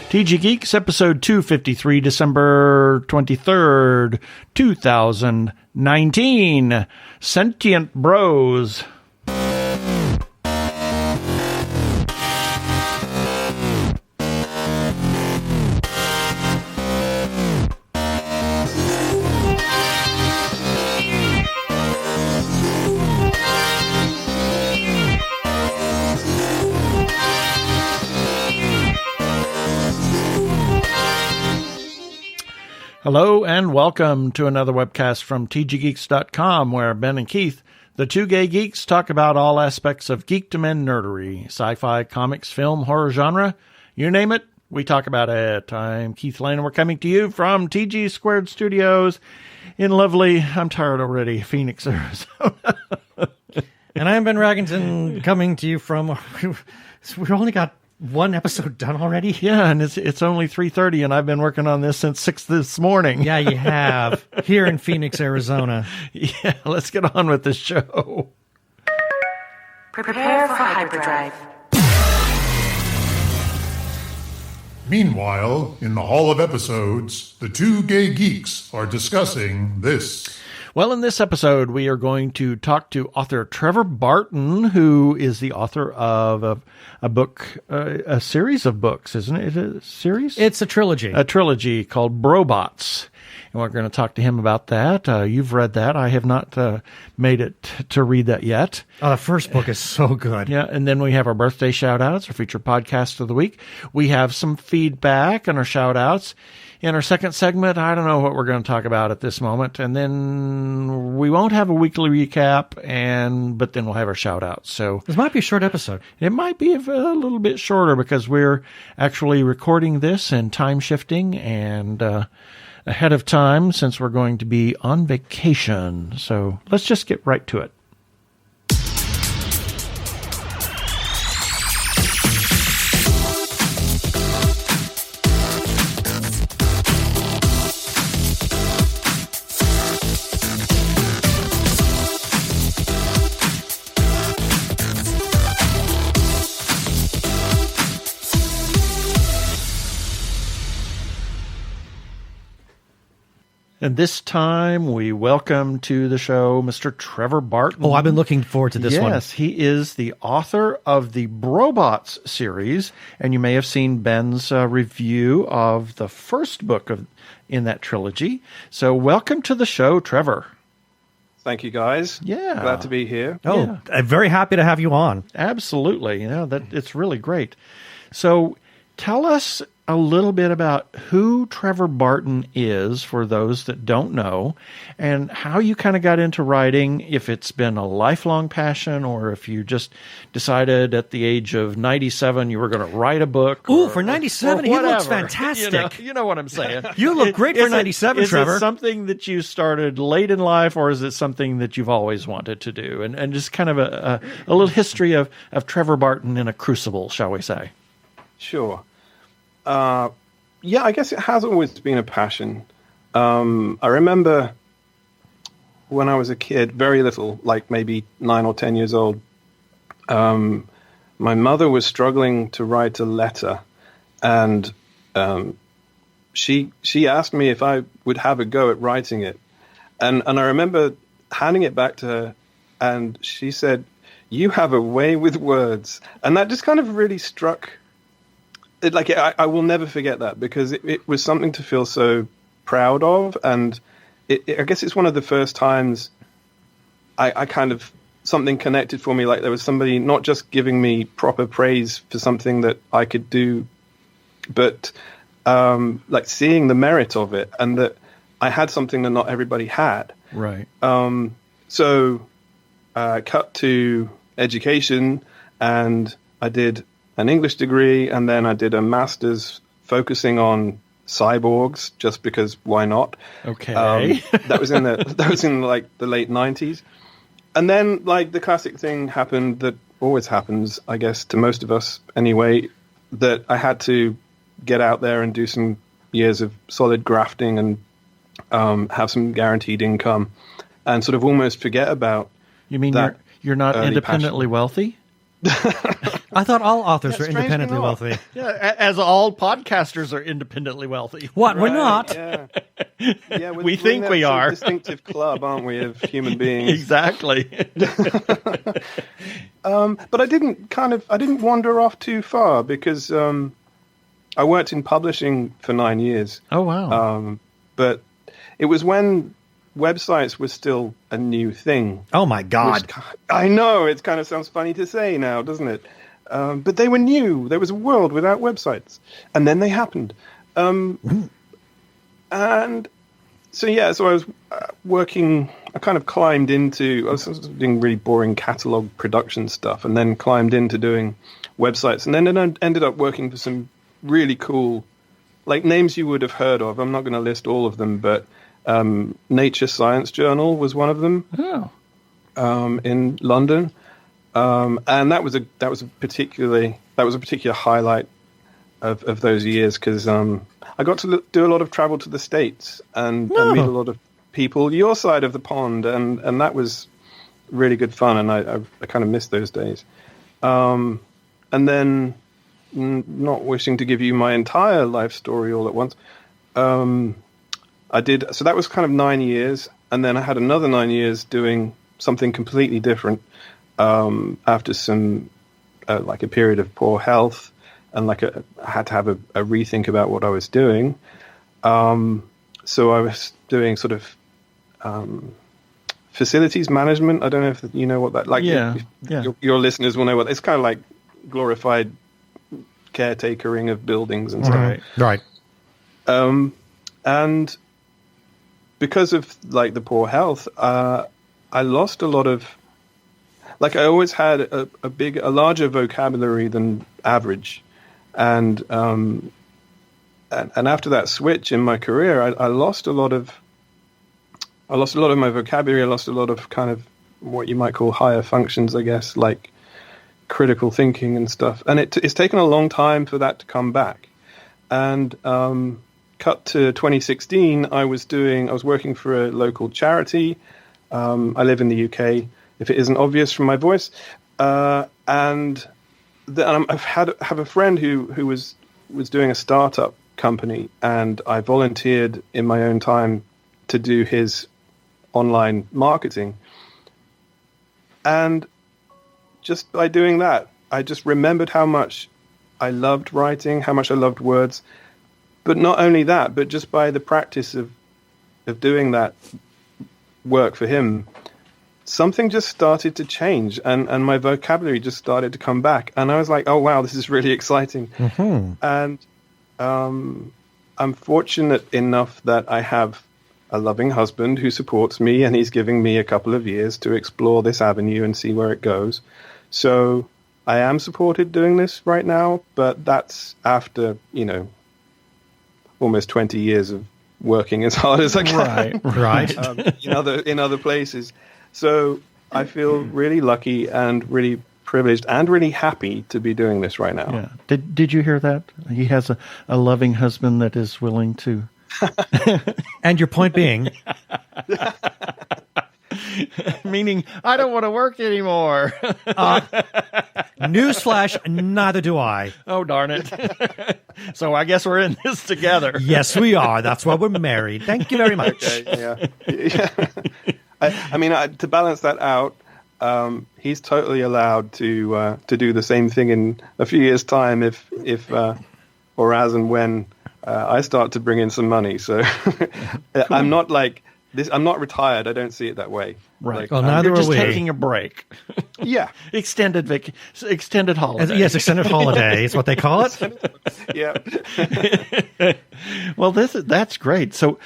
TG Geeks, episode 253, December 23rd, 2019. Sentient Bros. Hello and welcome to another webcast from tggeeks.com, where Ben and Keith, the two gay geeks, talk about all aspects of geekdom and nerdery, sci-fi, comics, film, horror genre, you name it, we talk about it. I'm Keith Lane and we're coming to you from TG Squared Studios in lovely, I'm tired already, Phoenix, Arizona. And I'm Ben Raggington coming to you from, we've only got one episode done already? Yeah, and it's only 3:30, and I've been working on this since 6 this morning. Yeah, you have. Here in Phoenix, Arizona. Yeah, let's get on with the show. Prepare for hyperdrive. Meanwhile, in the Hall of Episodes, the two gay geeks are discussing this. Well, in this episode, we are going to talk to author Trevor Barton, who is the author of a book, a series of books, isn't it? A series? It's a trilogy. A trilogy called Brobots. And we're going to talk to him about that. You've read that. I have not made it to read that yet. Oh, the first book is so good. Yeah, and then we have our birthday shout-outs, our featured podcast of the week. We have some feedback and our shout-outs. In our second segment, I don't know what we're going to talk about at this moment. And then we won't have a weekly recap, but then we'll have our shout-outs. So this might be a short episode. It might be a little bit shorter because we're actually recording this and time shifting and ahead of time since we're going to be on vacation. So let's just get right to it. And this time, we welcome to the show Mr. Trevor Barton. Oh, I've been looking forward to this one. Yes, he is the author of the Brobots series, and you may have seen Ben's review of the first book in that trilogy. So welcome to the show, Trevor. Thank you, guys. Yeah. Glad to be here. Oh, Yeah. I'm very happy to have you on. Absolutely. It's really great. So tell us a little bit about who Trevor Barton is for those that don't know, and how you kind of got into writing, if it's been a lifelong passion or if you just decided at the age of 97 you were going to write a book. Ooh, for 97, he whatever. looks fantastic. You know what I'm saying. You look great for 97, Trevor. Is it something that you started late in life, or is it something that you've always wanted to do? And just kind of a little history of Trevor Barton in a crucible, shall we say. Sure. Yeah, I guess it has always been a passion. I remember when I was a kid, very little, like maybe 9 or 10 years old, my mother was struggling to write a letter, and she asked me if I would have a go at writing it. And I remember handing it back to her, and she said, "You have a way with words." And that just kind of really struck. I will never forget that, because it was something to feel so proud of. And I guess it's one of the first times I kind of, something connected for me. Like there was somebody not just giving me proper praise for something that I could do, but like seeing the merit of it, and that I had something that not everybody had. Right. So cut to education, and I did an English degree, and then I did a master's focusing on cyborgs, just because why not? Okay. That was in like the late 90s. And then like the classic thing happened that always happens, I guess, to most of us anyway, that I had to get out there and do some years of solid grafting and have some guaranteed income, and sort of almost forget about. You mean you're not independently wealthy? I thought all authors Yeah, were strangely independently not. wealthy. Yeah, as all podcasters are independently wealthy. What? We're Right, not. Yeah. Yeah, We think in we that sort of are. distinctive club, aren't we, of human beings? Exactly. But I didn't wander off too far because I worked in publishing for 9 years. Oh, wow. But it was when websites were still a new thing. Oh my God. Which, I know, it kind of sounds funny to say now, doesn't it? But they were new. There was a world without websites. And then they happened. And so I was working, I kind of climbed into, I was sort of doing really boring catalog production stuff and then climbed into doing websites. And then I ended up working for some really cool, like names you would have heard of. I'm not going to list all of them, but Nature Science Journal was one of them. Oh. In London. And that was a particular highlight of those years because I got to do a lot of travel to the States and meet a lot of people your side of the pond, and that was really good fun, and I kind of missed those days. And then, not wishing to give you my entire life story all at once, I did. So that was kind of 9 years, and then I had another 9 years doing something completely different after some like a period of poor health. And I had to have a rethink about what I was doing. So I was doing sort of facilities management. I don't know if you know what that like. Yeah. Your listeners will know what it's kind of like glorified caretakering of buildings and stuff. Right. And because of like the poor health, I lost a lot of. Like I always had a larger vocabulary than average. And after that switch in my career, I lost a lot of my vocabulary. I lost a lot of kind of what you might call higher functions, I guess, like critical thinking and stuff. And it's taken a long time for that to come back. And cut to 2016, I was working for a local charity. I live in the UK, if it isn't obvious from my voice, and. I have a friend who was doing a startup company, and I volunteered in my own time to do his online marketing. And just by doing that, I just remembered how much I loved writing, how much I loved words. But not only that, but just by the practice of doing that work for him, something just started to change, and my vocabulary just started to come back. And I was like, oh, wow, this is really exciting. Mm-hmm. And I'm fortunate enough that I have a loving husband who supports me, and he's giving me a couple of years to explore this avenue and see where it goes. So I am supported doing this right now, but that's after, almost 20 years of working as hard as I can. Right. In other places. So I feel really lucky and really privileged and really happy to be doing this right now. Yeah. Did you hear that? He has a loving husband that is willing to. And your point being? Meaning, I don't want to work anymore. Newsflash, neither do I. Oh, darn it. So I guess we're in this together. Yes, we are. That's why we're married. Thank you very much. Okay, yeah. I mean, to balance that out, he's totally allowed to do the same thing in a few years' time if or as and when I start to bring in some money. So cool. I'm not like this. I'm not retired. I don't see it that way. Right. Like, well, neither you're are just we. taking a break. Yeah. Extended holiday. Yes, extended holiday is what they call it. Yeah. Well, that's great. So,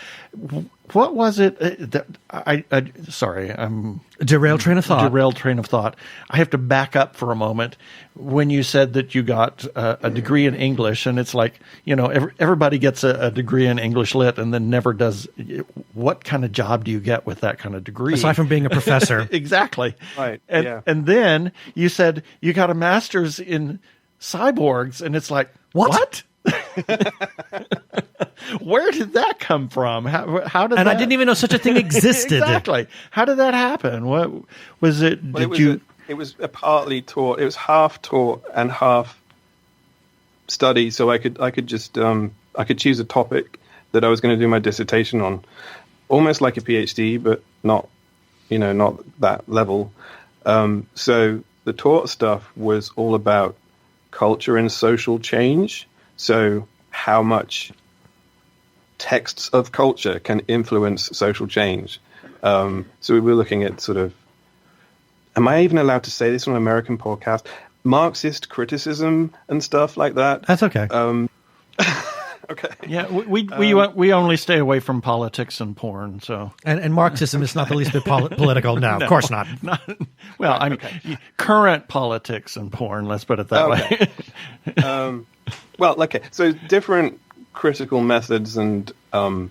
what was it that sorry, I'm Derailed train of thought. I have to back up for a moment. When you said that you got a degree in English, and it's like, everybody gets a degree in English Lit and then never does. What kind of job do you get with that kind of degree? Aside from being a professor. Exactly. Right. And then you said you got a master's in cyborgs, and it's like, what? Where did that come from? How did? And I didn't even know such a thing existed. Exactly. How did that happen? What was it? Well, it was partly taught. It was half taught and half study. So I could just I could choose a topic that I was going to do my dissertation on, almost like a PhD, but not that level. So the taught stuff was all about culture and social change. So how much texts of culture can influence social change. So we were looking at sort of, am I even allowed to say this on an American podcast? Marxist criticism and stuff like that. That's okay. Okay. Yeah, we only stay away from politics and porn. So And Marxism is not the least bit political. No, of course not. Well, I mean, current politics and porn. Let's put it that way. Well, okay. So different critical methods and can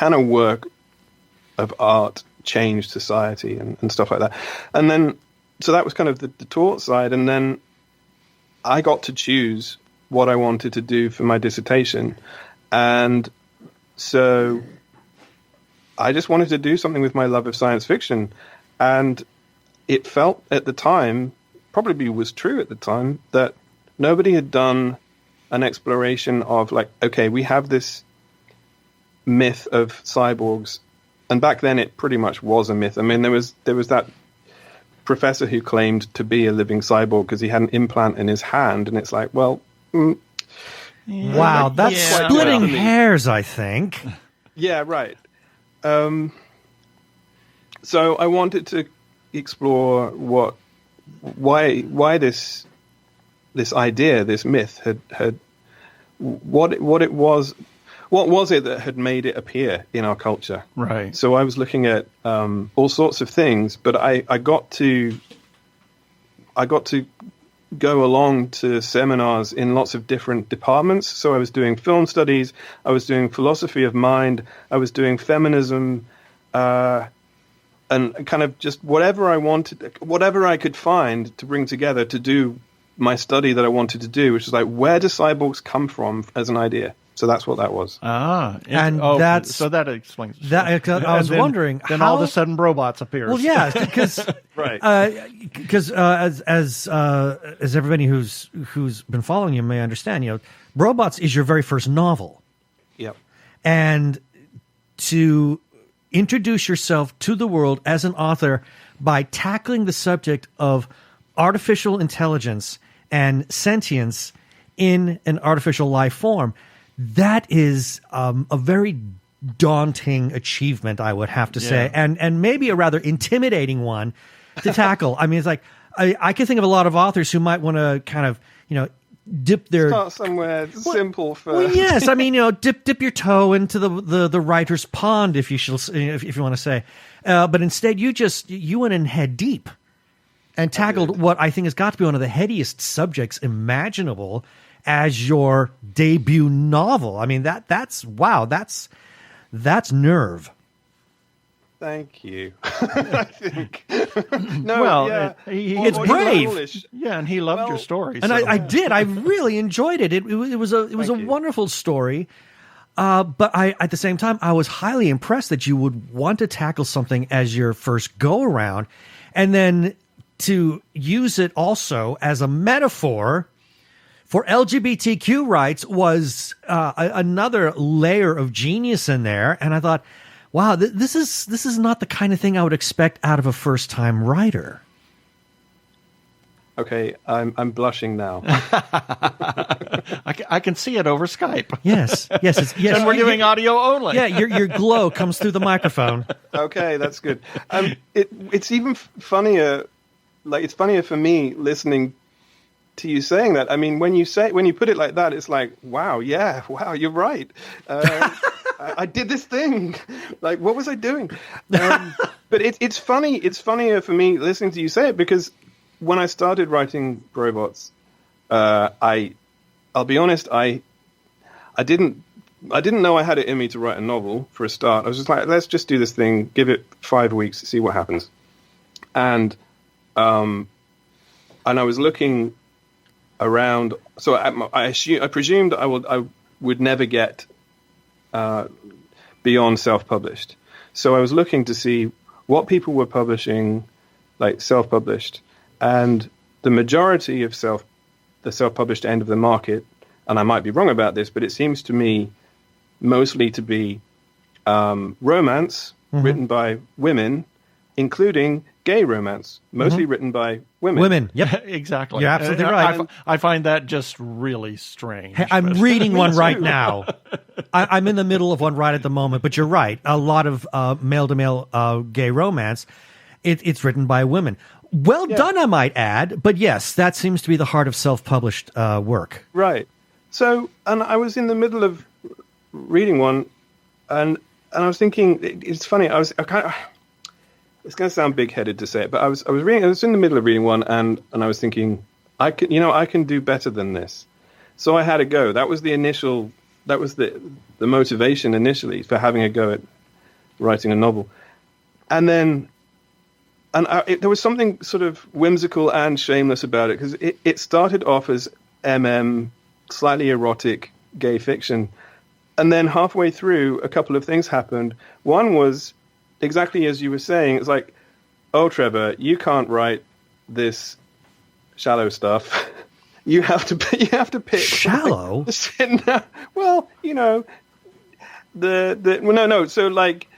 a work of art change society and stuff like that. And then so that was kind of the taught side, and then I got to choose what I wanted to do for my dissertation. And so I just wanted to do something with my love of science fiction. And it felt at the time, probably was true at the time, that nobody had done an exploration of like, okay, we have this myth of cyborgs. And back then it pretty much was a myth. I mean, there was that professor who claimed to be a living cyborg because he had an implant in his hand. And it's like, well, wow, that's splitting hairs, I think. Yeah, right. So I wanted to explore why this idea, this myth had what was it that had made it appear in our culture? Right. So I was looking at all sorts of things, but I got to go along to seminars in lots of different departments. So I was doing film studies, I was doing philosophy of mind, I was doing feminism, and kind of just whatever I could find to bring together to do my study that I wanted to do, which is like, where do cyborgs come from as an idea? So that's what that was. So that explains that. I was wondering then how all of a sudden robots appear. Well, yeah, because Right. Because as everybody who's been following you may understand, Robots is your very first novel. Yep. And to introduce yourself to the world as an author by tackling the subject of artificial intelligence and sentience in an artificial life form, that is a very daunting achievement, I would have to say, and maybe a rather intimidating one to tackle. I mean, it's like I can think of a lot of authors who might want to kind of dip their Start somewhere simple first. Well, yes, I mean dip your toe into the writer's pond, if you want to say, but instead you went in head deep and tackled what I think has got to be one of the headiest subjects imaginable as your debut novel. I mean that's nerve. Thank you. I think. No, Well, yeah. it's brave. Foolish. Yeah, and he loved your story. And so. I did. I really enjoyed it. It was a you. wonderful story. But at the same time, I was highly impressed that you would want to tackle something as your first go around, and then to use it also as a metaphor for LGBTQ rights was another layer of genius in there. And I thought, wow, this is not the kind of thing I would expect out of a first time writer. Okay, I'm blushing now. I can see it over Skype. Yes, yes, And we're doing audio only. Yeah, your glow comes through the microphone. Okay, that's good. It's even funnier. Like, it's funnier for me listening to you saying that. I mean, when you put it like that, it's like, wow, you're right. I did this thing. Like, what was I doing? But it's funny. It's funnier for me listening to you say it, because when I started writing Robots, I'll be honest, I didn't know I had it in me to write a novel for a start. I was just like, let's just do this thing, give it 5 weeks, see what happens. And I was looking around. So I presumed I would never get beyond self-published. So I was looking to see what people were publishing, like self-published, and the majority of the self-published end of the market, and I might be wrong about this, but it seems to me mostly to be romance written by women, including gay romance, mostly written by women. Women, yep. Exactly. You're absolutely right. I find that just really strange. Hey, I'm reading one right now. I'm in the middle of one right at the moment, but you're right. A lot of male-to-male gay romance, it's written by women. Well done, I might add. But yes, that seems to be the heart of self-published work. Right. So, and I was in the middle of reading one, and I was thinking, it's funny. It's going to sound big-headed to say it, but I was in the middle of reading one, and I was thinking, I can do better than this. So I had a go. That was the motivation initially for having a go at writing a novel, and then. There was something sort of whimsical and shameless about it, because it started off as slightly erotic gay fiction. And then halfway through, a couple of things happened. One was exactly as you were saying. It's like, oh, Trevor, you can't write this shallow stuff. You have to pick shallow. Well, no. So like.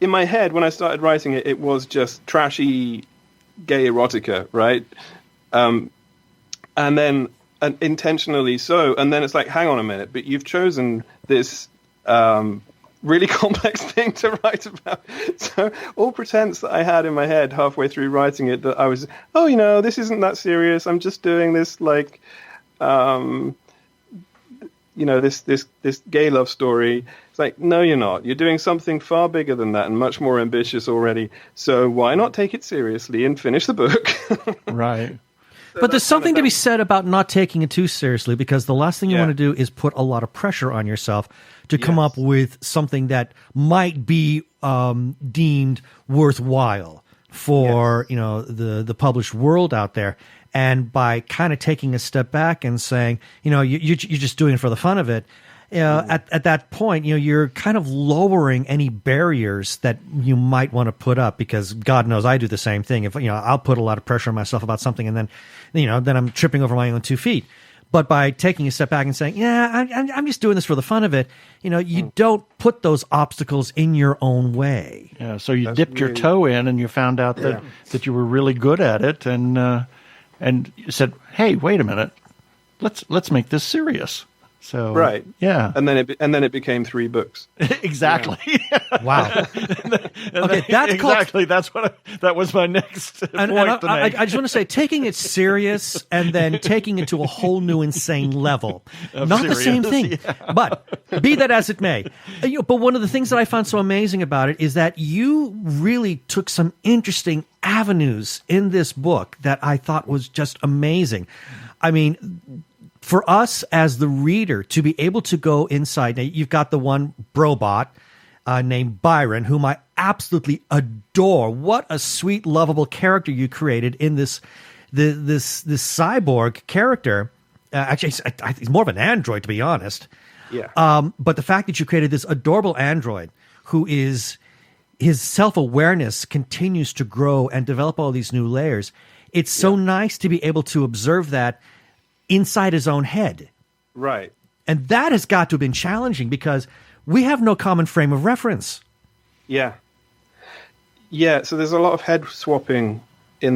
In my head, when I started writing it, it was just trashy gay erotica, right? And intentionally so. And then it's like, hang on a minute, but you've chosen this really complex thing to write about. So all pretense that I had in my head halfway through writing it, that I was, this isn't that serious. I'm just doing this like, this gay love story. It's like, no, you're not. You're doing something far bigger than that and much more ambitious already. So why not take it seriously and finish the book? Right. But there's something to be said about not taking it too seriously, because the last thing you want to do is put a lot of pressure on yourself to come up with something that might be deemed worthwhile for the published world out there. And by kind of taking a step back and saying, you're just doing it for the fun of it, at that point, you're kind of lowering any barriers that you might want to put up, because God knows I do the same thing. If I'll put a lot of pressure on myself about something, and then then I'm tripping over my own 2 feet. But by taking a step back and saying, I'm just doing this for the fun of it, you don't put those obstacles in your own way. Yeah. So you dipped your toe in, and you found out that you were really good at it, and you said, hey, wait a minute, let's make this serious. So right, yeah, and then it became 3 books. Exactly. Yeah. Wow. Okay, that was my next point to make. I just want to say, taking it serious and then taking it to a whole new insane level, not serious, the same thing. Yeah. But be that as it may, but one of the things that I found so amazing about it is that you really took some interesting avenues in this book that I thought was just amazing. I mean, for us as the reader to be able to go inside, now you've got the one brobot named Byron, whom I absolutely adore. What a sweet, lovable character you created in this cyborg character. Actually, he's more of an android, to be honest. Yeah. But the fact that you created this adorable android who is, his self-awareness continues to grow and develop all these new layers. It's so nice to be able to observe that inside his own head. Right. And that has got to have been challenging, because we have no common frame of reference. Yeah. Yeah, so there's a lot of head swapping you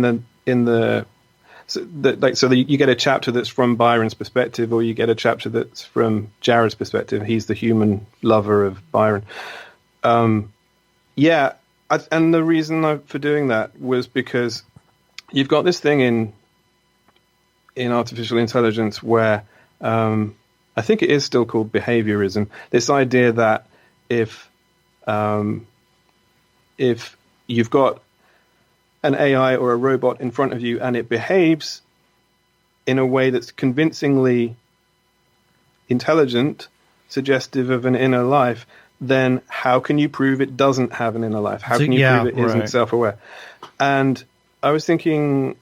get a chapter that's from Byron's perspective, or you get a chapter that's from Jared's perspective. He's the human lover of Byron. And the reason for doing that was because you've got this thing in artificial intelligence where I think it is still called behaviorism. This idea that if you've got an AI or a robot in front of you and it behaves in a way that's convincingly intelligent, suggestive of an inner life, then how can you prove it doesn't have an inner life? How can you prove it isn't self-aware? And I was thinking,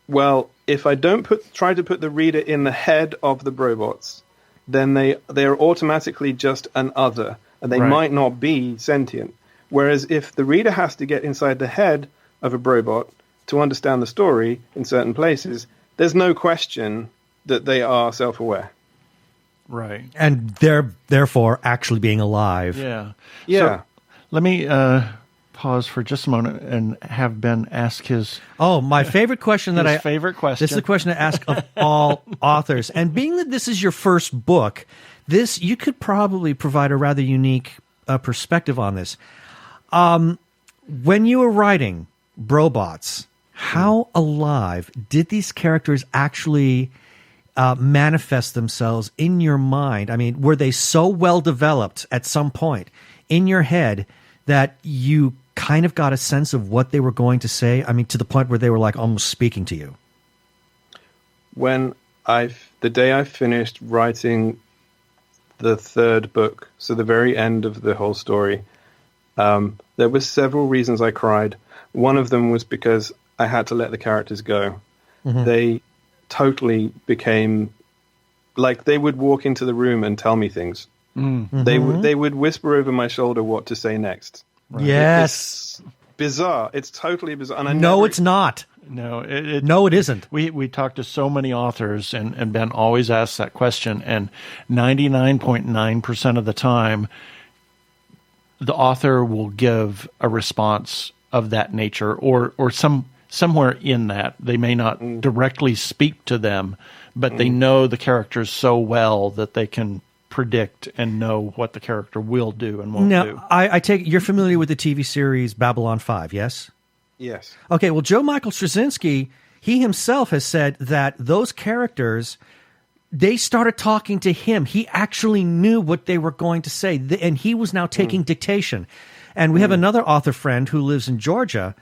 well, if I don't try to put the reader in the head of the robots, then they are automatically just an other, and they might not be sentient. Whereas if the reader has to get inside the head of a Brobot to understand the story in certain places, there's no question that they are self-aware. Right. And they're therefore actually being alive. Yeah. Yeah. So let me pause for just a moment and have Ben ask his Oh, my favorite question that his favorite question. This is a question to ask of all authors. And being that this is your first book, you could probably provide a rather unique perspective on this. When you were writing Brobots, how alive did these characters actually manifest themselves in your mind? I mean, were they so well developed at some point in your head that you kind of got a sense of what they were going to say? I mean, to the point where they were like almost speaking to you. The day I finished writing the third book, so the very end of the whole story, there were several reasons I cried. One of them was because I had to let the characters go. Mm-hmm. They totally became like they would walk into the room and tell me things. Mm-hmm. They would whisper over my shoulder what to say next. Right. Yes. It's bizarre. It's totally bizarre. And it's not. No, it isn't. We talked to so many authors, and Ben always asks that question, and 99.9% of the time, the author will give a response of that nature, or somewhere in that. They may not directly speak to them, but they know the characters so well that they can predict and know what the character will do and won't do. Now, I take you're familiar with the TV series Babylon 5, yes? Yes. Okay, well, Joe Michael Straczynski, he himself has said that those characters, they started talking to him. He actually knew what they were going to say, and he was now taking dictation. And we have another author friend who lives in Georgia,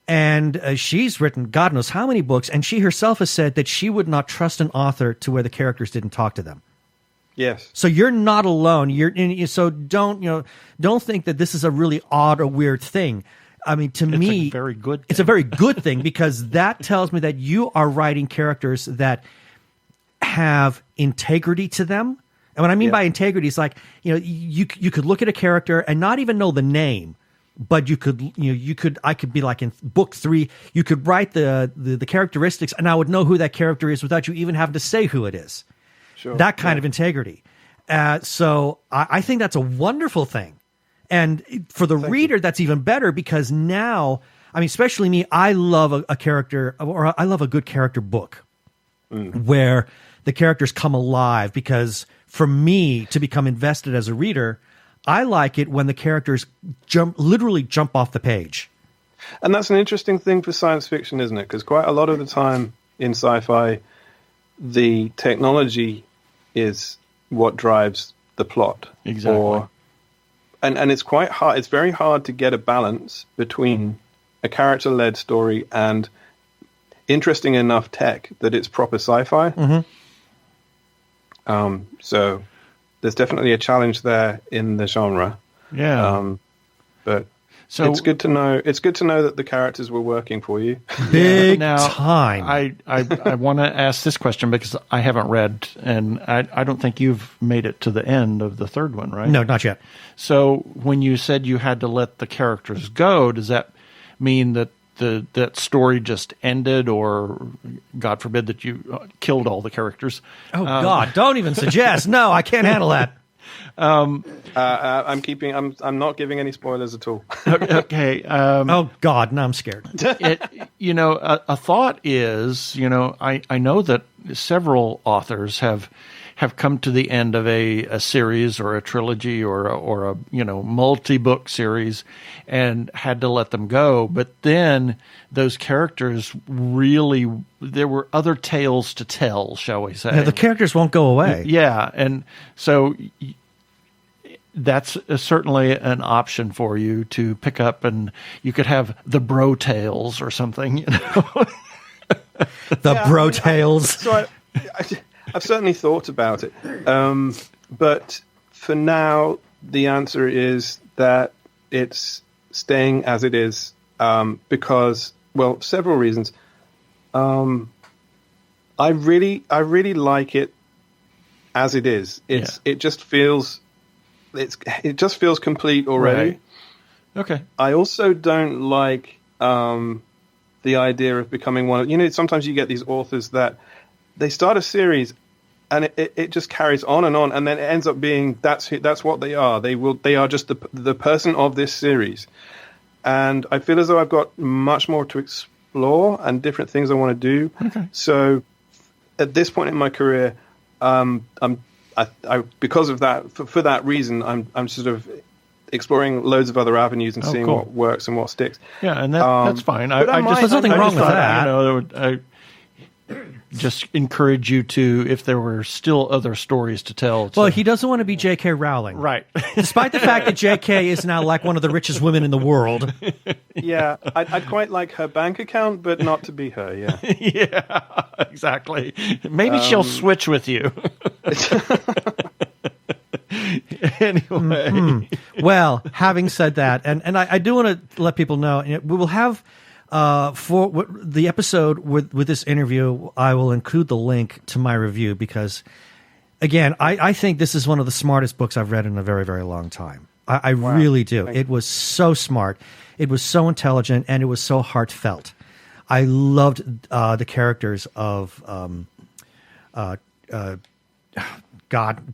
and she's written God knows how many books, and she herself has said that she would not trust an author to where the characters didn't talk to them. Yes. So you're not alone. So don't think that this is a really odd or weird thing. I mean, to me, it's a very good thing. It's a very good thing because that tells me that you are writing characters that have integrity to them. And what I mean by integrity is like, you could look at a character and not even know the name, but I could be like in book 3, you could write the characteristics and I would know who that character is without you even having to say who it is. Sure. That kind of integrity. So I think that's a wonderful thing. And for the reader, that's even better because now, I mean, especially me, I love a character, or I love a good character book where the characters come alive. Because for me to become invested as a reader, I like it when the characters literally jump off the page. And that's an interesting thing for science fiction, isn't it? Because quite a lot of the time in sci-fi, the technology is what drives the plot. Exactly. And it's quite hard. It's very hard to get a balance between a character-led story and interesting enough tech that it's proper sci-fi. Mm-hmm. So there's definitely a challenge there in the genre. Yeah. But it's good to know. It's good to know that the characters were working for you. Big now, time. I want to ask this question because I haven't read, and I don't think you've made it to the end of the third one, right? No, not yet. So when you said you had to let the characters go, does that mean that that story just ended, or God forbid that you killed all the characters? Oh God! Don't even suggest. No, I can't handle that. I'm not giving any spoilers at all. Okay. Oh God, now I'm scared. A thought is, I know that several authors have come to the end of a series or a trilogy or a multi-book series and had to let them go. But then those characters really, there were other tales to tell, shall we say. Yeah, the characters won't go away. Yeah. And so that's certainly an option for you to pick up, and you could have the bro tales or something, The bro tales. So I've certainly thought about it. But for now, the answer is that it's staying as it is because, well, several reasons. I really like it as it is. It just feels complete already. Okay. I also don't like the idea of becoming one of, sometimes you get these authors that they start a series and it just carries on, and then it ends up being that's what they are. They are just the person of this series. And I feel as though I've got much more to explore and different things I want to do. Okay. So at this point in my career, because of that, for that reason, I'm sort of exploring loads of other avenues and seeing cool. what works and what sticks. Yeah, and that's fine. There's nothing wrong with that. I just encourage you to, if there were still other stories to tell. Well, he doesn't want to be J.K. Rowling. Right. Despite the fact that J.K. is now like one of the richest women in the world. Yeah, I'd quite like her bank account, but not to be her, yeah. Yeah, exactly. Maybe she'll switch with you. Anyway. Well, having said that, and I do want to let people know, we will have for the episode with this interview, I will include the link to my review because, again, I think this is one of the smartest books I've read in a very, very long time. I really do. It was so smart. It was so intelligent, and it was so heartfelt. I loved the characters of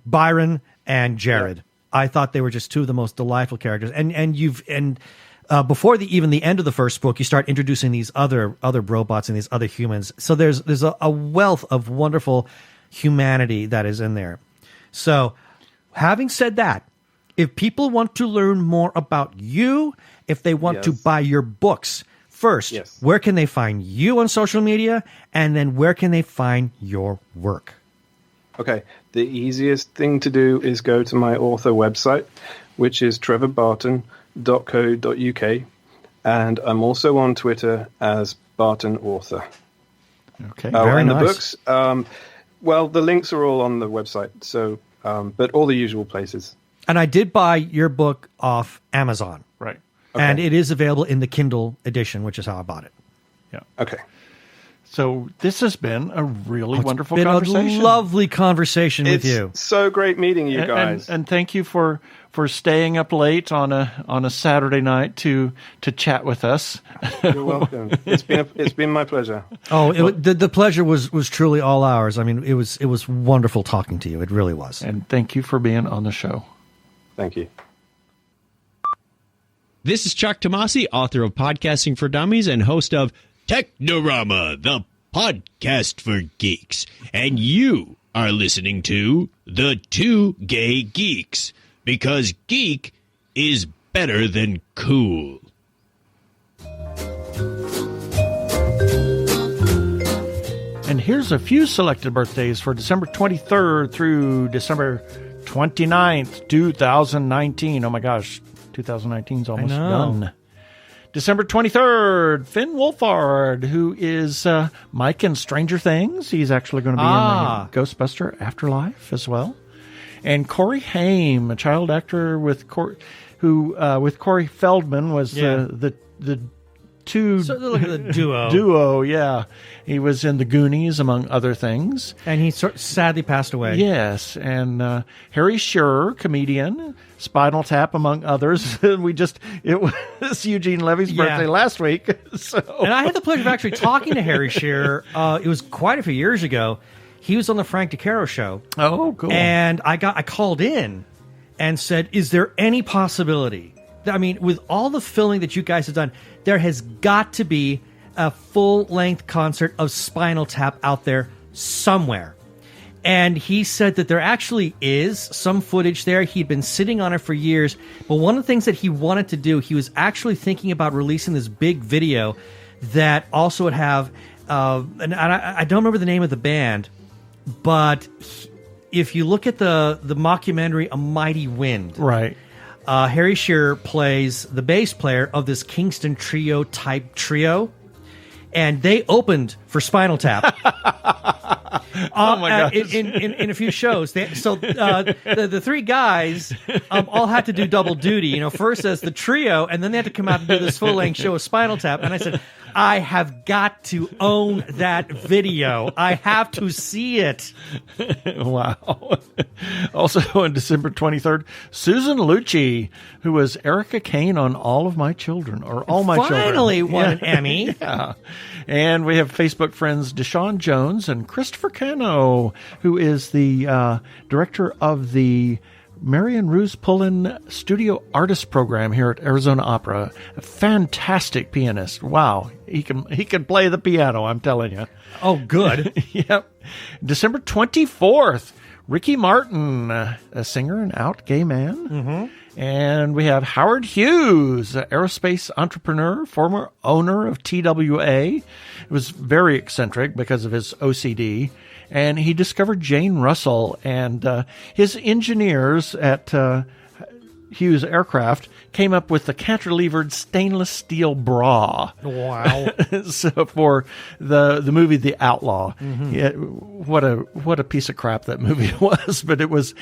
Byron and Jared. Yeah. I thought they were just two of the most delightful characters. And before even the end of the first book, you start introducing these other robots and these other humans. So there's a wealth of wonderful humanity that is in there. So, having said that, if people want to learn more about you, if they want to buy your books, first, where can they find you on social media? And then where can they find your work? Okay, the easiest thing to do is go to my author website, which is trevorbarton.co.uk, and I'm also on Twitter as Barton Author. Okay, very and nice. The books, well, the links are all on the website, so but all the usual places. And I did buy your book off Amazon, right? Okay. And it is available in the Kindle edition, which is how I bought it. Yeah. Okay. So this has been a really wonderful Been conversation. a lovely conversation with It's you. so great meeting you guys. And thank you for staying up late on a Saturday night to chat with us. You're welcome. It's been my pleasure. Oh, the pleasure was truly all ours. I mean, it was wonderful talking to you. It really was. And thank you for being on the show. Thank you. This is Chuck Tomasi, author of Podcasting for Dummies and host of Technorama, the podcast for geeks. And you are listening to The Two Gay Geeks, because geek is better than cool. And here's a few selected birthdays for December 23rd through December 29th, 2019. Oh my gosh, 2019 is almost done. December 23rd, Finn Wolfhard, who is Mike in Stranger Things. He's actually going to be in the Ghostbuster Afterlife as well. And Corey Haim, a child actor with Corey Feldman, was the two the duo. Duo, yeah. He was in The Goonies, among other things. And he sadly passed away. Yes, and Harry Shearer, comedian, Spinal Tap, among others. It was Eugene Levy's birthday last week. So. And I had the pleasure of actually talking to Harry Shearer. It was quite a few years ago. He was on the Frank DeCaro show. Oh, cool. And I called in and said, is there any possibility? I mean, with all the filming that you guys have done, there has got to be a full-length concert of Spinal Tap out there somewhere. And he said that there actually is some footage there. He'd been sitting on it for years. But one of the things that he wanted to do, he was actually thinking about releasing this big video that also would have, and I don't remember the name of the band, but if you look at the mockumentary A Mighty Wind, right, Harry Shearer plays the bass player of this Kingston Trio type trio, and they opened for Spinal Tap. my gosh. In a few shows. The three guys all had to do double duty. You know, first as the trio, and then they had to come out and do this full length show of Spinal Tap. And I said, I have got to own that video. I have to see it. Wow. Also on December 23rd, Susan Lucci, who was Erica Kane on All of My Children, or All My Children. Finally won an Emmy. Yeah. And we have Facebook friends Deshaun Jones and Christopher Cano, who is the director of the Marion Ruse Pullen Studio Artist Program here at Arizona Opera. A fantastic pianist. Wow. He can play the piano, I'm telling you. Oh, good. Yep. December 24th, Ricky Martin, a singer and out gay man. Mm-hmm. And we have Howard Hughes, an aerospace entrepreneur, former owner of TWA. He was very eccentric because of his OCD. And he discovered Jane Russell, and his engineers at Hughes Aircraft came up with the cantilevered stainless steel bra. Wow. So for the movie The Outlaw. Mm-hmm. Yeah, what a piece of crap that movie was, but it was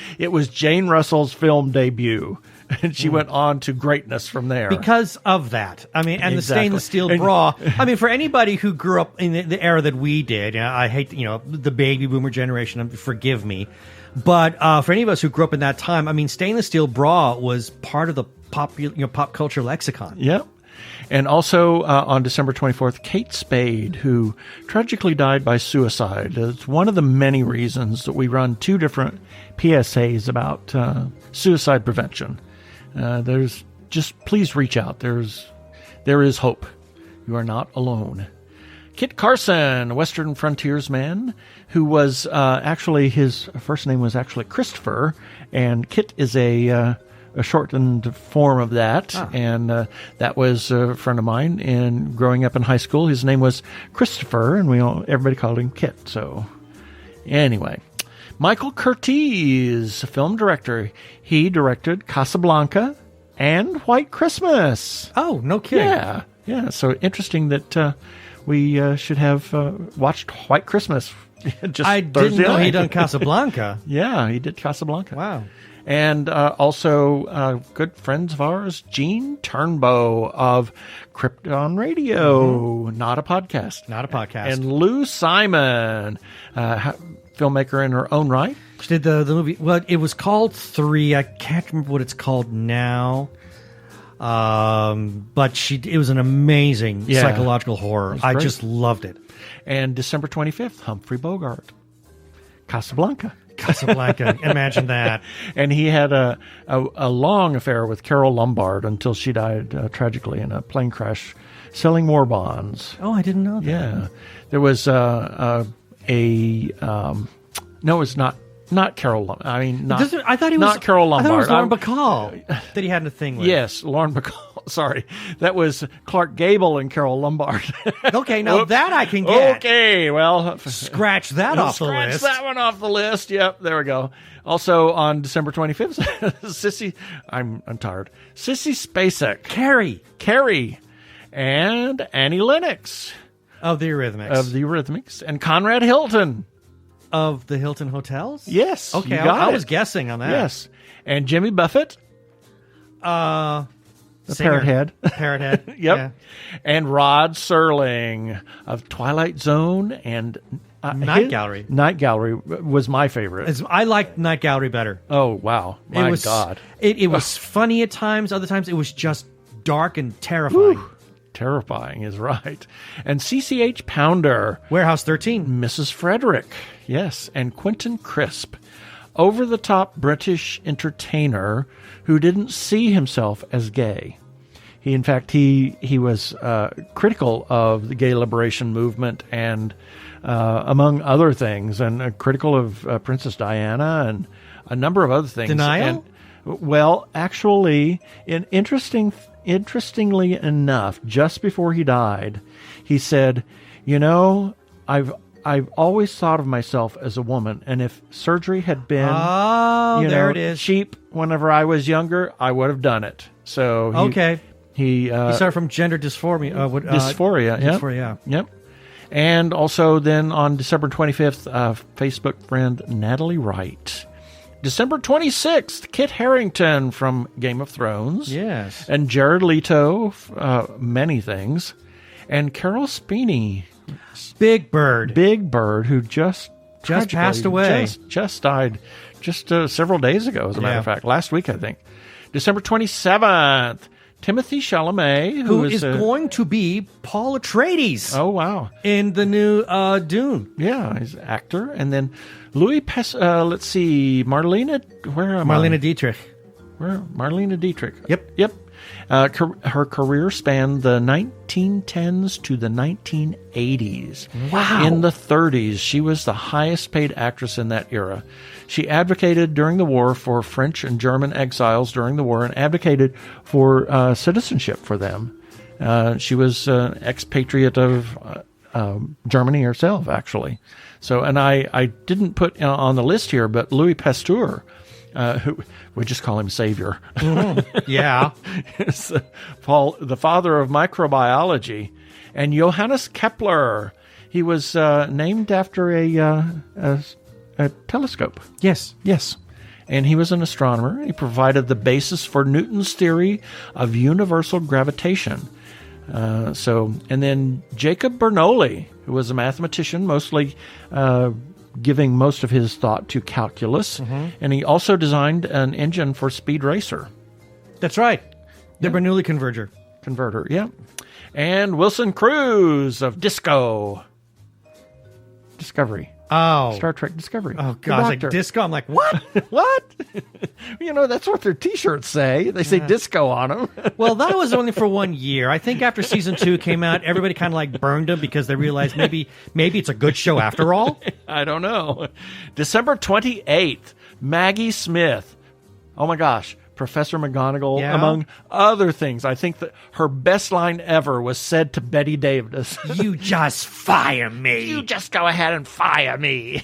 Jane Russell's film debut. And she went on to greatness from there. Because of that. I mean, and Exactly. the stainless steel bra. I mean, for anybody who grew up in the era that we did, I hate, the baby boomer generation, forgive me. But for any of us who grew up in that time, I mean, stainless steel bra was part of the pop culture lexicon. Yep. And also on December 24th, Kate Spade, who tragically died by suicide. It's one of the many reasons that we run 2 different PSAs about suicide prevention. There's just please reach out. There is hope. You are not alone. Kit Carson, Western frontiersman, who was actually his first name was actually Christopher, and Kit is a shortened form of that. And that was a friend of mine. And growing up in high school, his name was Christopher, and everybody called him Kit. So anyway. Michael Curtiz, film director. He directed Casablanca and White Christmas. Oh, no kidding. Yeah. So interesting that we should have watched White Christmas just I Thursday didn't know night. he'd done Casablanca. Yeah, he did Casablanca. Wow. And also good friends of ours, Gene Turnbow of Krypton Radio, not a podcast. Not a podcast. And Lou Simon, filmmaker in her own right. She did the movie. Well, it was called 3. I can't remember what it's called now. But it was an amazing psychological horror. I just loved it. And December 25th, Humphrey Bogart, Casablanca. Imagine that. And he had a long affair with Carol Lombard until she died tragically in a plane crash selling war bonds. Oh, I didn't know that. Yeah. There was no, it's not Carol Lombard. I mean, I thought he was not Carol Lombard. I thought it was Lauren Bacall that he had a thing with. Yes, Lauren Bacall. Sorry, that was Clark Gable and Carol Lombard. Okay, now that I can get. Okay, well, scratch that off the list. Scratch that one off the list. Yep, there we go. Also on December 25th, Sissy. I'm tired. Sissy Spacek, Carrie, and Annie Lennox of the Eurythmics, and Conrad Hilton. Of the Hilton Hotels? Yes. Okay, I was guessing on that. Yes. And Jimmy Buffett. The Parrot Head. Yep. Yeah. And Rod Serling of Twilight Zone and Night Gallery. Night Gallery was my favorite. I liked Night Gallery better. Oh, wow. My God. It was funny at times. Other times it was just dark and terrifying. Whew. Terrifying is right. And CCH Pounder. Warehouse 13. Mrs. Frederick. Yes. And Quentin Crisp. Over-the-top British entertainer who didn't see himself as gay. In fact, he was critical of the gay liberation movement and, among other things, and critical of Princess Diana and a number of other things. Denial? Well, actually, interestingly enough, just before he died, he said, I've always thought of myself as a woman, and if surgery had been it is. cheap whenever I was younger, I would have done it. So he suffered from gender dysphoria. Dysphoria, Dysphoria. Yep. And also then on December 25th, Facebook friend Natalie Wright. December 26th, Kit Harington from Game of Thrones. Yes. And Jared Leto, many things. And Carol Spini, Big Bird. who just passed away. Just died just several days ago, as a matter of Yeah. fact. Last week, I think. December 27th, Timothy Chalamet, who is going to be Paul Atreides Oh, wow. in the new Dune. Yeah, he's an actor. And then Louis let's see, Marlene, where am I? Marlene Dietrich. Where? Marlene Dietrich. Yep. Her career spanned the 1910s to the 1980s. Wow. In the 30s, she was the highest paid actress in that era. She advocated during the war for French and German exiles during the war and advocated for citizenship for them. She was an expatriate of Germany herself, actually. So, and I didn't put on the list here, but Louis Pasteur, who we just call him Savior. Yeah. Is Paul, the father of microbiology, and Johannes Kepler. He was named after a telescope. Yes. Yes. And he was an astronomer. He provided the basis for Newton's theory of universal gravitation. And then Jacob Bernoulli, who was a mathematician, mostly giving most of his thought to calculus. And he also designed an engine for Speed Racer. That's right. The Bernoulli converter. Yeah. And Wilson Cruz of Discovery. Oh. Star Trek Discovery. Oh, The God. I was like, doctor. disco. I'm like, what? What? That's what their T-shirts say. They say disco on them. Well, that was only for 1 year. I think after season 2 came out, everybody kind of like burned him because they realized maybe it's a good show after all. I don't know. December 28th, Maggie Smith. Oh, my gosh. Professor McGonagall, Yeah. among other things. I think that her best line ever was said to Betty Davis. You just fire me. You just go ahead and fire me.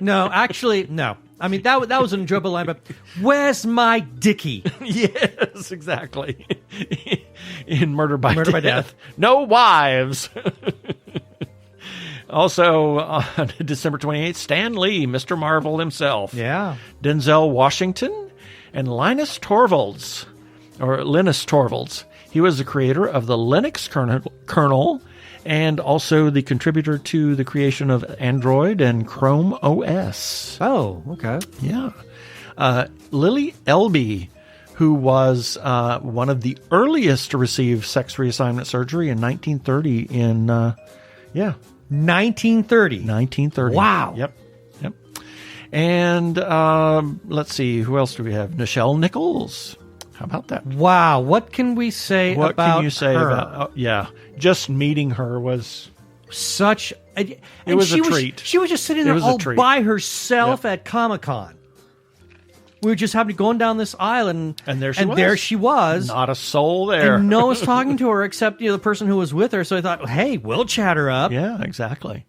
No, actually, no. I mean, that was an enjoyable line, but where's my Dickie? Yes, exactly. In Murder by Death. No wives. Also, on December 28th, Stan Lee, Mr. Marvel himself. Yeah. Denzel Washington and Linus Torvalds. He was the creator of the Linux kernel and also the contributor to the creation of Android and Chrome OS. Oh, okay. Yeah. Lily Elby, who was one of the earliest to receive sex reassignment surgery in 1930 in, 1930. 1930. Wow. Yep. And let's see, who else do we have? Nichelle Nichols. How about that? Wow. What can we say What about can you say her? about? Just meeting her was Such a, It was a treat. She was just sitting It there was a all treat. by herself at Comic-Con. We were just happening going down this aisle, and there she was. Not a soul there. And no one was talking to her except the person who was with her. So I thought, hey, we'll chat her up. Yeah, exactly.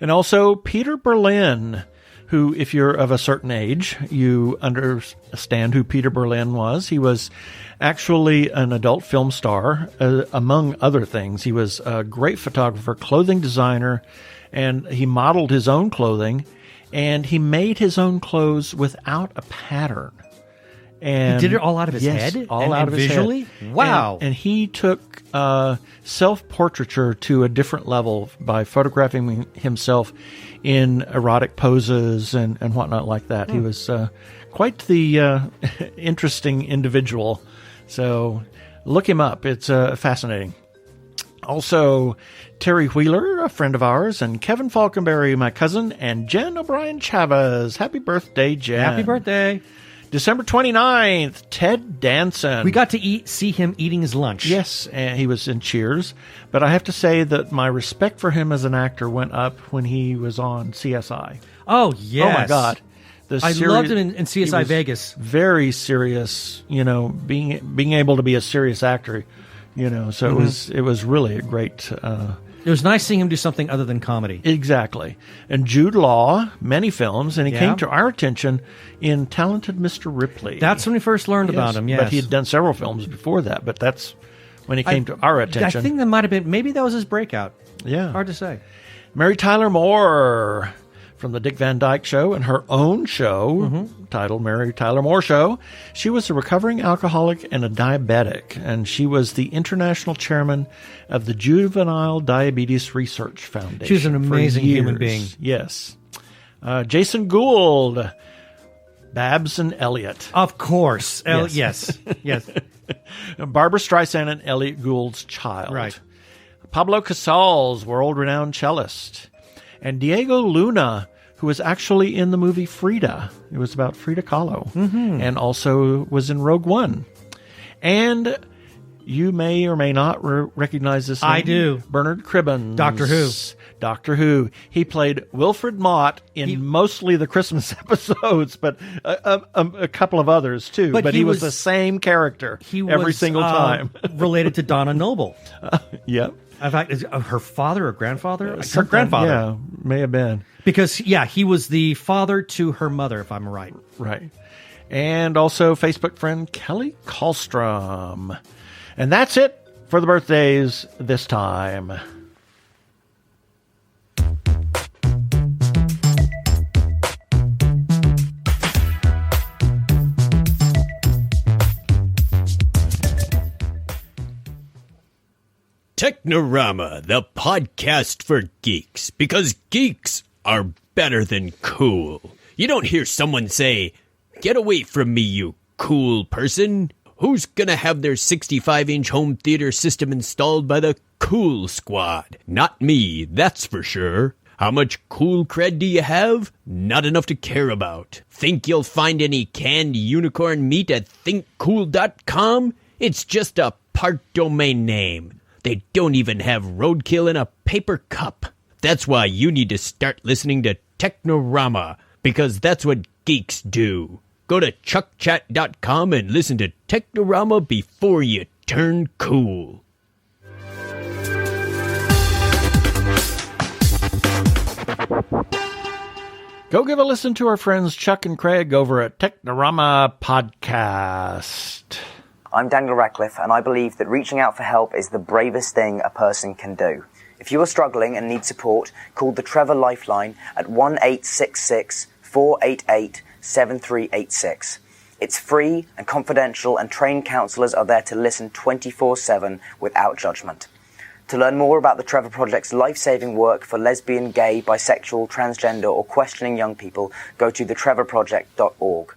And also Peter Berlin, who, if you're of a certain age, you understand who Peter Berlin was. He was actually an adult film star, among other things. He was a great photographer, clothing designer, and he modeled his own clothing, and he made his own clothes without a pattern. And He did it all out of his head? all And out of his visually? head. Wow. And he took self-portraiture to a different level by photographing himself in erotic poses and whatnot like that. He was quite the interesting individual. So look him up. It's fascinating. Also, Terry Wheeler, a friend of ours, and Kevin Falconberry, my cousin, and Jen O'Brien Chavez. Happy birthday, Jen. Happy birthday. December 29th, Ted Danson. We got to see him eating his lunch. Yes, and he was in Cheers. But I have to say that my respect for him as an actor went up when he was on CSI. Oh, yes. Oh, my God. I loved him in CSI he was Vegas. Very serious, being able to be a serious actor, so it was really a great... It was nice seeing him do something other than comedy. Exactly. And Jude Law, many films, and he Yeah. came to our attention in Talented Mr. Ripley. That's when we first learned about him, yes. But he had done several films before that, but that's when he came to our attention. I think that might have been, maybe that was his breakout. Yeah. Hard to say. Mary Tyler Moore from the Dick Van Dyke Show and her own show titled Mary Tyler Moore Show. She was a recovering alcoholic and a diabetic, and she was the international chairman of the Juvenile Diabetes Research Foundation. She's an amazing human being. Yes. Jason Gould, Babs and Elliot. Of course. Yes. Yes. Barbara Streisand and Elliot Gould's child. Right. Pablo Casals, world-renowned cellist. And Diego Luna, who was actually in the movie Frida. It was about Frida Kahlo. And also was in Rogue One. And you may or may not recognize this name. I do. Bernard Cribbins. Doctor Who. Doctor Who. He played Wilfred Mott in mostly the Christmas episodes, but a couple of others too. But he was the same character every single time. Related to Donna Noble. Yep. In fact, is her father or grandfather? Her grandfather. Yeah, may have been. Because, he was the father to her mother, if I'm right. Right. And also Facebook friend Kelly Kallstrom. And that's it for the birthdays this time. Technorama, the podcast for geeks, because geeks are better than cool. You don't hear someone say, "Get away from me, you cool person." Who's gonna have their 65-inch home theater system installed by the Cool Squad? Not me, that's for sure. How much cool cred do you have? Not enough to care about. Think you'll find any canned unicorn meat at thinkcool.com? It's just a part domain name. They don't even have roadkill in a paper cup. That's why you need to start listening to Technorama, because that's what geeks do. Go to chuckchat.com and listen to Technorama before you turn cool. Go give a listen to our friends Chuck and Craig over at Technorama Podcast. I'm Daniel Radcliffe, and I believe that reaching out for help is the bravest thing a person can do. If you are struggling and need support, call the Trevor Lifeline at 1-866-488-7386. It's free and confidential, and trained counsellors are there to listen 24/7 without judgment. To learn more about the Trevor Project's life-saving work for lesbian, gay, bisexual, transgender, or questioning young people, go to thetrevorproject.org.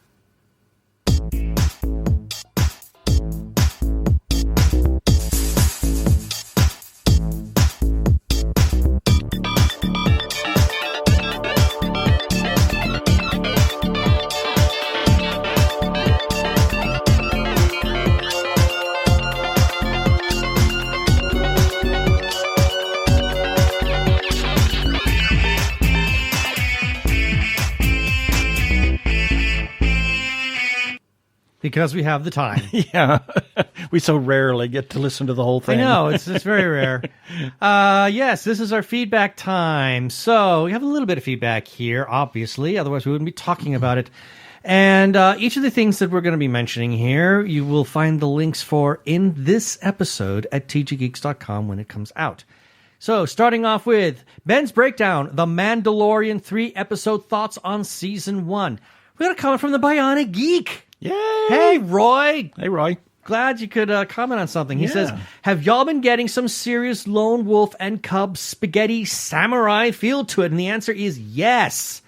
Because we have the time. Yeah. We so rarely get to listen to the whole thing. I know, it's very rare. Yes, this is our feedback time. So we have a little bit of feedback here, obviously. Otherwise, we wouldn't be talking about it. And each of the things that we're going to be mentioning here, you will find the links for in this episode at tggeeks.com when it comes out. So, starting off with Ben's Breakdown, The Mandalorian 3-episode thoughts on Season 1. We got a comment from the Bionic Geek. Yay! Hey, Roy. Hey, Roy. Glad you could comment on something. He Yeah. says, have y'all been getting some serious Lone Wolf and Cub spaghetti samurai feel to it? And the answer is yes,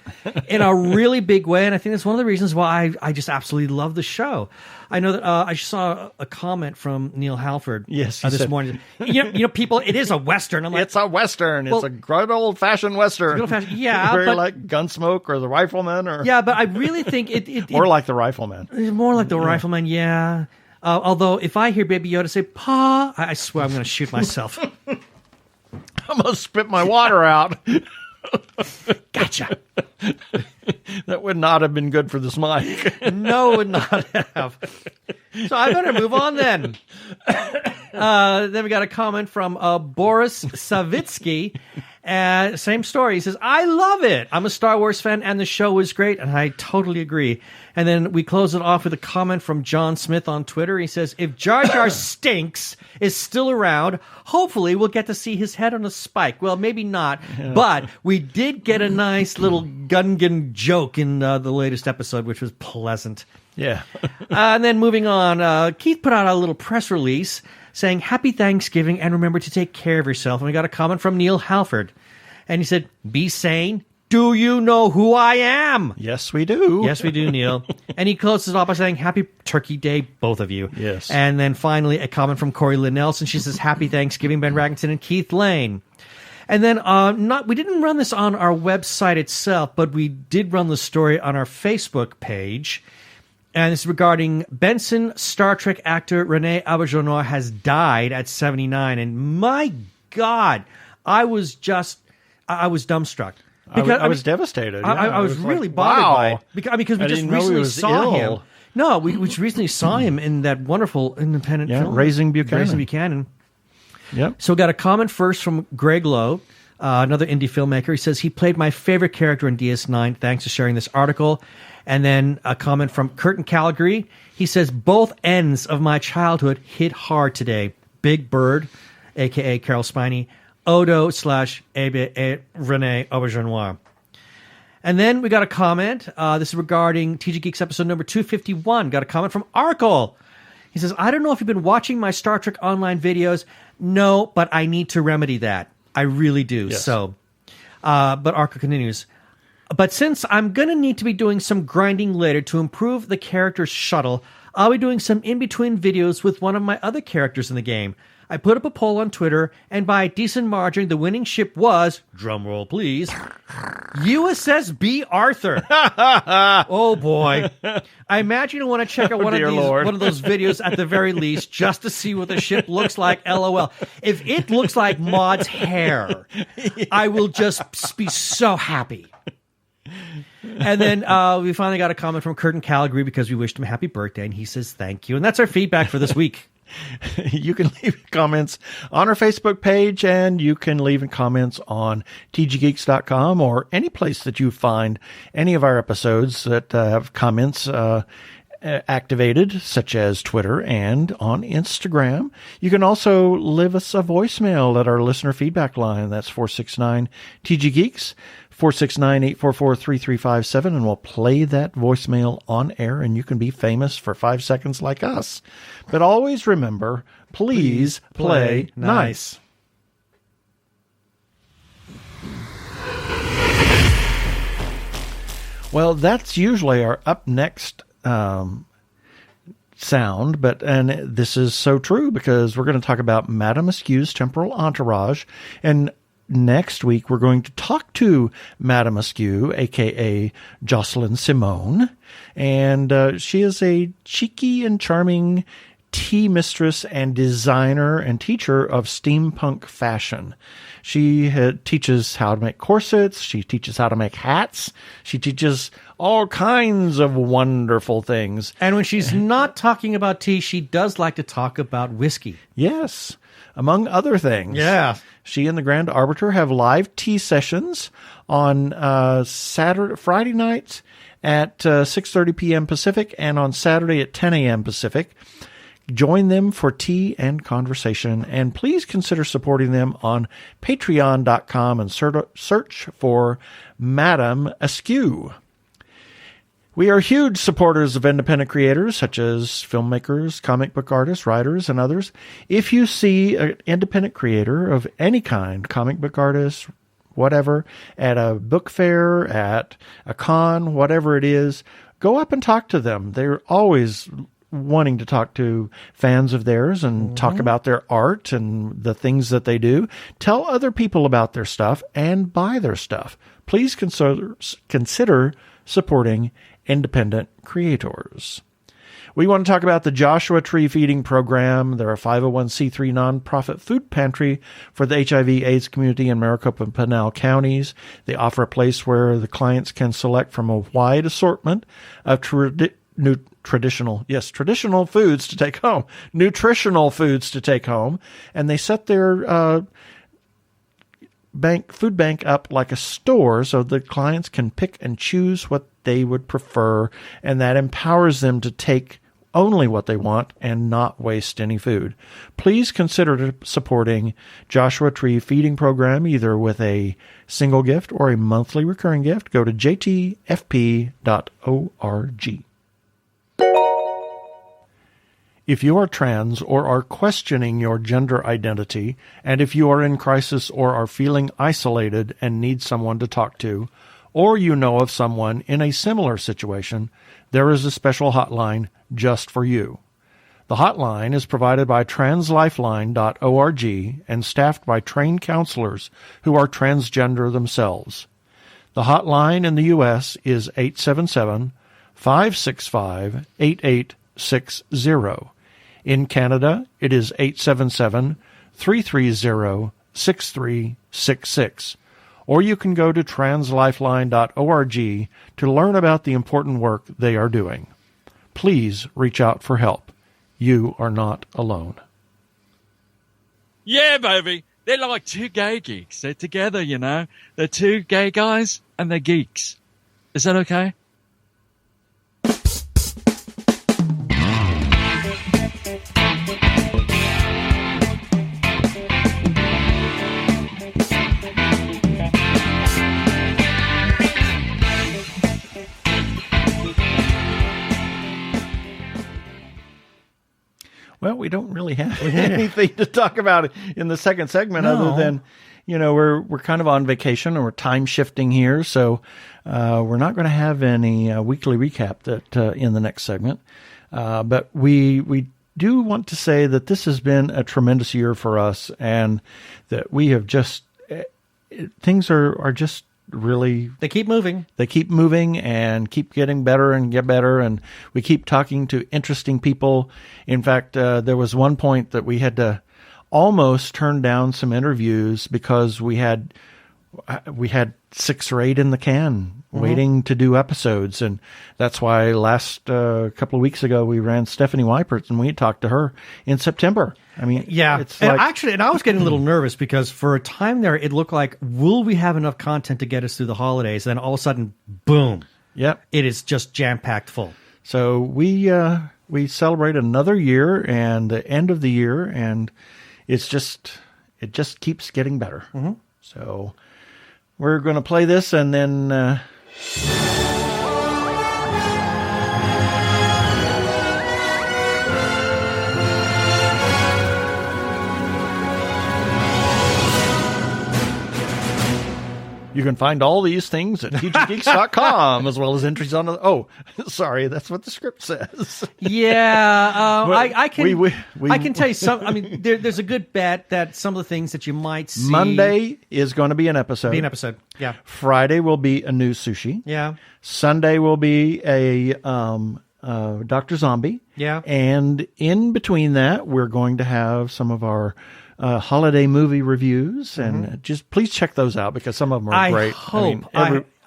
in a really big way. And I think that's one of the reasons why I just absolutely love the show. I know that I just saw a comment from Neil Halford Yes, he this said- morning. You know, people, it is a Western. I'm like, It's a Western. Well, it's a good old-fashioned Western. good old-fashioned- yeah, Very but- like Gunsmoke or The Rifleman. Or yeah, but I really think it More like The Rifleman. It's more like the Rifleman, yeah. Although, if I hear Baby Yoda say, Pa, I swear I'm going to shoot myself. I'm going to spit my water out. Gotcha. That would not have been good for this mic. No, would not have. So I better move on then. Then we got a comment from Boris Savitsky. Same story. He says, I love it. I'm a Star Wars fan, and the show was great, and I totally agree. And then we close it off with a comment from John Smith on Twitter. He says, if Jar Jar Stinks is still around, hopefully we'll get to see his head on a spike. Well, maybe not, but we did get a nice little Gungan joke in the latest episode, which was pleasant. Yeah. And then moving on, Keith put out a little press release saying, Happy Thanksgiving, and remember to take care of yourself. And we got a comment from Neil Halford. And he said, be sane. Do you know who I am? Yes, we do. Yes, we do, Neil. And he closes off by saying, Happy Turkey Day, both of you. Yes. And then finally, a comment from Corey Lynn Nelson. She says, Happy Thanksgiving, Ben Raggington and Keith Lane. And then we didn't run this on our website itself, but we did run the story on our Facebook page. And it's regarding Benson Star Trek actor Rene Auberjonois has died at 79. And my God, I was dumbstruck. Because, I was devastated. I was really bothered by it. Because we just recently saw him. No, we recently saw him in that wonderful independent film. Raising Buchanan. Yep. So we got a comment first from Greg Lowe, another indie filmmaker. He says, he played my favorite character in DS9. Thanks for sharing this article. And then a comment from Curtin Calgary. He says, both ends of my childhood hit hard today. Big Bird, a.k.a. Carol Spiney, Odo / Rene Auberjonois. And then we got a comment. This is regarding TG Geeks episode number 251. Got a comment from Arkle. He says, I don't know if you've been watching my Star Trek Online videos. No, but I need to remedy that. I really do. Yes. So, but Arkle continues. But since I'm going to need to be doing some grinding later to improve the character's shuttle, I'll be doing some in-between videos with one of my other characters in the game. I put up a poll on Twitter, and by a decent margin, the winning ship was, drumroll please, USS B. Arthur. Oh, boy. I imagine you want to check out one of those videos at the very least, just to see what the ship looks like, LOL. If it looks like Maud's hair, I will just be so happy. And then we finally got a comment from Curtin Calgary because we wished him a happy birthday, and he says thank you. And that's our feedback for this week. You can leave comments on our Facebook page, and you can leave comments on tggeeks.com or any place that you find any of our episodes that have comments activated, such as Twitter and on Instagram. You can also leave us a voicemail at our listener feedback line. That's 469-TG-GEEKS, 469-844-3357, and we'll play that voicemail on air, and you can be famous for 5 seconds like us. But always remember, please play nice. Well, that's usually our up next sound, and this is so true because we're going to talk about Madame Askew's temporal entourage, and next week we're going to talk to Madame Askew, aka Jocelyn Simone, and she is a cheeky and charming tea mistress and designer and teacher of steampunk fashion. She teaches how to make corsets. She teaches how to make hats. She teaches all kinds of wonderful things. And when she's not talking about tea, she does like to talk about whiskey. Yes, among other things. Yeah. She and the Grand Arbiter have live tea sessions on Friday nights at 6:30 p.m. Pacific and on Saturday at 10 a.m. Pacific. Join them for tea and conversation, and please consider supporting them on patreon.com and search for Madame Askew. We are huge supporters of independent creators such as filmmakers, comic book artists, writers, and others. If you see an independent creator of any kind, comic book artist, whatever, at a book fair, at a con, whatever it is, go up and talk to them. They're always wanting to talk to fans of theirs and talk about their art and the things that they do. Tell other people about their stuff and buy their stuff. Please consider supporting independent creators. We want to talk about the Joshua Tree Feeding Program. They're a 501c3 nonprofit food pantry for the HIV/AIDS community in Maricopa and Pinal counties. They offer a place where the clients can select from a wide assortment of traditional foods to take home, nutritional foods to take home, and they set their food bank up like a store so the clients can pick and choose what they would prefer, and that empowers them to take only what they want and not waste any food. Please consider supporting Joshua Tree Feeding Program either with a single gift or a monthly recurring gift. Go to jtfp.org. If you are trans or are questioning your gender identity, and if you are in crisis or are feeling isolated and need someone to talk to, or you know of someone in a similar situation, there is a special hotline just for you. The hotline is provided by translifeline.org and staffed by trained counselors who are transgender themselves. The hotline in the U.S. is 877-565-8860. In Canada, it is 877-330-6366. Or you can go to translifeline.org to learn about the important work they are doing. Please reach out for help. You are not alone. Yeah, baby. They're like two gay geeks. They're together, you know. They're two gay guys and they're geeks. Is that okay? Well, we don't really have anything to talk about in the second segment other than, we're kind of on vacation and we're time shifting here. So we're not going to have any weekly recap that in the next segment. But we do want to say that this has been a tremendous year for us and that we have just, things are just really, They keep moving and keep getting better and get better, and we keep talking to interesting people. In fact, there was one point that we had to almost turn down some interviews because we had 6 or 8 in the can waiting to do episodes, and that's why last couple of weeks ago we ran Stephanie Weipert and we talked to her in September. I mean, Yeah, it's and like, I was getting a little nervous because for a time there, it looked like, will we have enough content to get us through the holidays? Then all of a sudden, boom! yep. It is just jam packed full. So we celebrate another year and the end of the year, and it just keeps getting better. Mm-hmm. So we're going to play this, and then you can find all these things at tggeeks.com, as well as entries on the... Oh, sorry, that's what the script says. Yeah, Well, I can we- I can tell you some. I mean, there's a good bet that some of the things that you might see Monday is going to be an episode. be an episode. Yeah, Friday will be a new sushi. yeah. Sunday will be a Dr. Zombie. Yeah. And in between that, we're going to have some of our holiday movie reviews, and just please check those out because some of them are great. Hope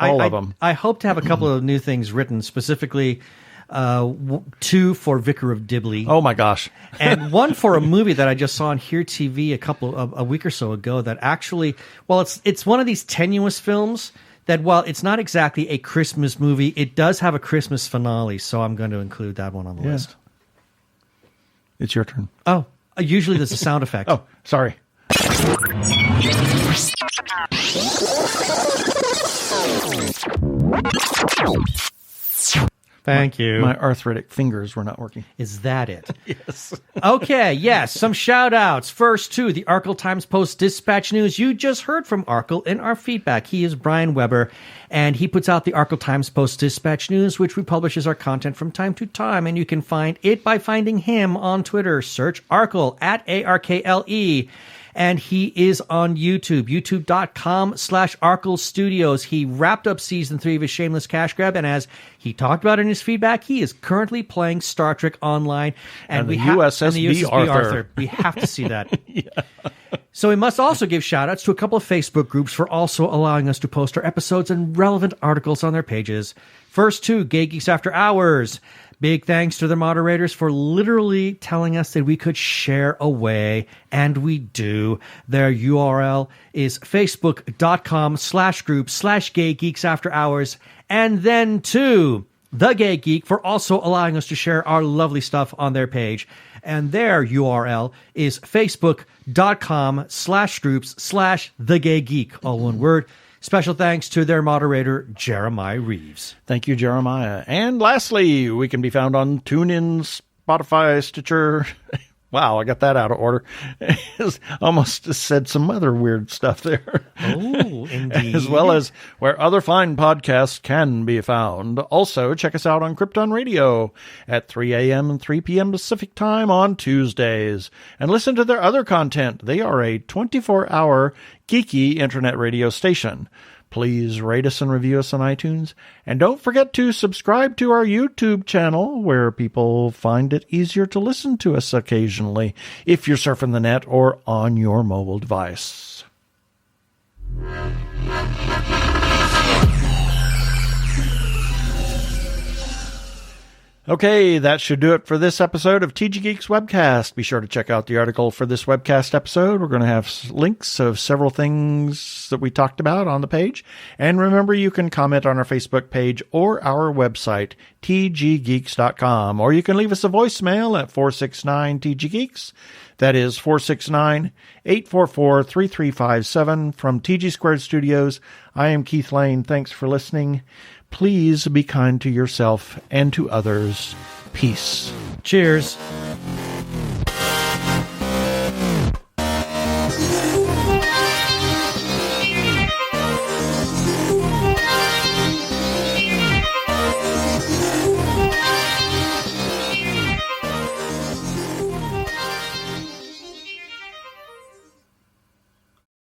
all of them. I hope to have a couple of new things written, specifically 2 for Vicar of Dibley. Oh my gosh. And one for a movie that I just saw on Here TV a week or so ago that actually, well, it's one of these tenuous films that while it's not exactly a Christmas movie, it does have a Christmas finale, so I'm going to include that one on the list. It's your turn. Oh, usually there's a sound effect. Oh, sorry. Thank you. My arthritic fingers were not working. Is that it? Yes. Okay, yes, some shout-outs. First to the Arkle Times Post Dispatch News. You just heard from Arkle in our feedback. He is Brian Weber, and he puts out the Arkle Times Post Dispatch News, which republishes our content from time to time, and you can find it by finding him on Twitter. Search Arkle at ARKLE. And he is on YouTube, youtube.com/Arkle Studios. He wrapped up season 3 of his Shameless Cash Grab, and as he talked about in his feedback, he is currently playing Star Trek Online. And the USS B. Arthur. We have to see that. So we must also give shout-outs to a couple of Facebook groups for also allowing us to post our episodes and relevant articles on their pages. First to Gay Geeks After Hours. Big thanks to the moderators for literally telling us that we could share away, and we do. Their URL is facebook.com/group/Gay Geeks After Hours. And then to The Gay Geek for also allowing us to share our lovely stuff on their page. And their URL is facebook.com/groups/The Gay Geek, all one word. Special thanks to their moderator, Jeremiah Reeves. Thank you, Jeremiah. And lastly, we can be found on TuneIn, Spotify, Stitcher. Wow, I got that out of order. Almost said some other weird stuff there. Oh, indeed. As well as where other fine podcasts can be found. Also, check us out on Krypton Radio at 3 a.m. and 3 p.m. Pacific Time on Tuesdays. And listen to their other content. They are a 24-hour geeky internet radio station. Please rate us and review us on iTunes. And don't forget to subscribe to our YouTube channel, where people find it easier to listen to us occasionally if you're surfing the net or on your mobile device. Okay, that should do it for this episode of TG Geeks Webcast. Be sure to check out the article for this webcast episode. We're going to have links of several things that we talked about on the page. And remember, you can comment on our Facebook page or our website, tggeeks.com. Or you can leave us a voicemail at 469-TG-GEEKS. That is 469-844-3357 from TG Squared Studios. I am Keith Lane. Thanks for listening. Please be kind to yourself and to others. Peace. Cheers.